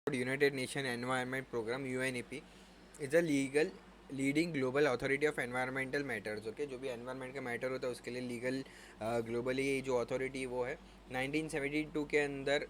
United Nations Environment Program UNEP is a legal leading global authority of environmental matters. Okay, जो भी environment का matter होता है उसके लिए लीगल ग्लोबली जो अथॉरिटी वो है 1972 के अंदर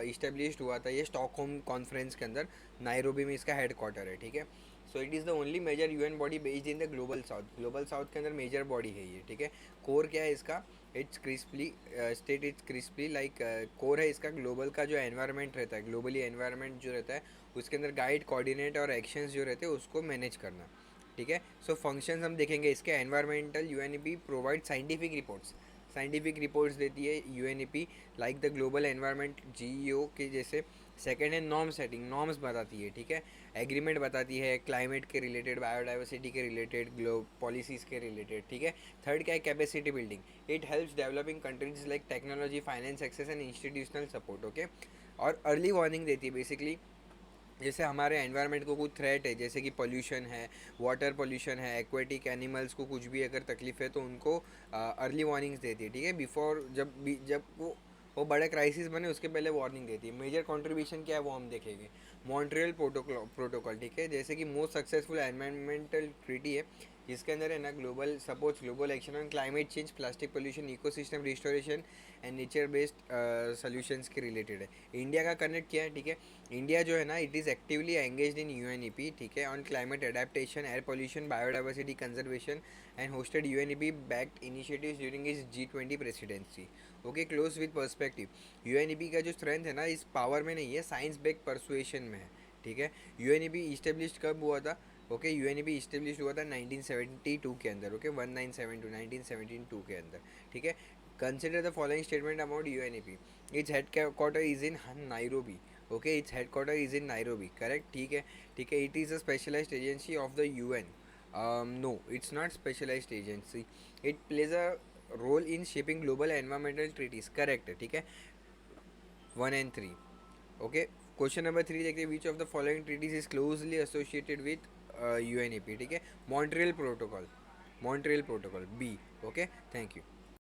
इस्टेब्लिश्ड हुआ था ये स्टॉकहोम कॉन्फ्रेंस के अंदर। नायरोबी में इसका हेड क्वार्टर है, ठीक है। So it is the only major UN body based in the global south. Global south के अंदर मेजर बॉडी है ये, ठीक है। कोर क्या है इसका? It's crisply state it's crisply like core है इसका ग्लोबल का जो एनवायरनमेंट रहता है, ग्लोबली एनवायरनमेंट जो रहता है उसके अंदर गाइड, कोऑर्डिनेट और एक्शंस जो रहते हैं उसको मैनेज करना, ठीक है। सो फंक्शंस हम देखेंगे इसके। Environmental UNEP provide scientific reports देती है UNEP like the global environment GEO के जैसे। सेकेंड है नॉर्म सेटिंग, नॉर्म्स बताती है, ठीक है। एग्रीमेंट बताती है क्लाइमेट के रिलेटेड, बायोडाइवर्सिटी के रिलेटेड, ग्लोब पॉलिसीज़ के रिलेटेड, ठीक है। थर्ड क्या है? Capacity building. It helps developing countries like technology, finance, access and institutional support, okay. और अर्ली वार्निंग देती है बेसिकली। जैसे हमारे एनवायरनमेंट को कुछ थ्रेट है, जैसे कि पोल्यूशन है, वाटर पोल्यूशन है, एक्वेटिक एनिमल्स को कुछ भी अगर तकलीफ है तो उनको अर्ली वार्निंग्स देती है, ठीक है। बिफोर जब वो बड़े क्राइसिस बने उसके पहले वार्निंग देती है। मेजर कंट्रीब्यूशन क्या है वो हम देखेंगे। मॉन्ट्रियल प्रोटोकॉल, ठीक है, जैसे कि मोस्ट सक्सेसफुल एनवायरमेंटल ट्रीटी है जिसके अंदर है ना global supports global action on climate change, plastic pollution, ecosystem restoration and nature based solutions के रिलेटेड है। इंडिया का कनेक्ट किया है, ठीक है। इंडिया जो है ना it is actively engaged in UNEP, ठीक है, on climate adaptation, air pollution, biodiversity conservation and hosted UNEP backed initiatives during इस G20 presidency. Okay, close with perspective. UNEP का जो स्ट्रेंथ है ना इस पावर में नहीं है, साइंस बेस्ड परसुएशन में है, ठीक है। यूएनईपी इस्टेब्लिश कब हुआ था? ओके, यूएनईपी इस्टेब्लिश हुआ था 1972 के अंदर, ओके, 1972 1972 के अंदर, ठीक है। Consider the following statement about UNEP. It's head quarter is in Nairobi. Okay, it's head quarter is in Nairobi, correct, ठीक है। ठीक है, it is a specialised agency of the UN. No, it's not specialised agency. It plays a role in shaping global environmental treaties, correct है, ठीक है। 1 and 3, okay. Question number 3 देखते हैं। Which of the following treaties is closely associated with UNEP, ठीक है। Montreal protocol, B, okay. Thank you.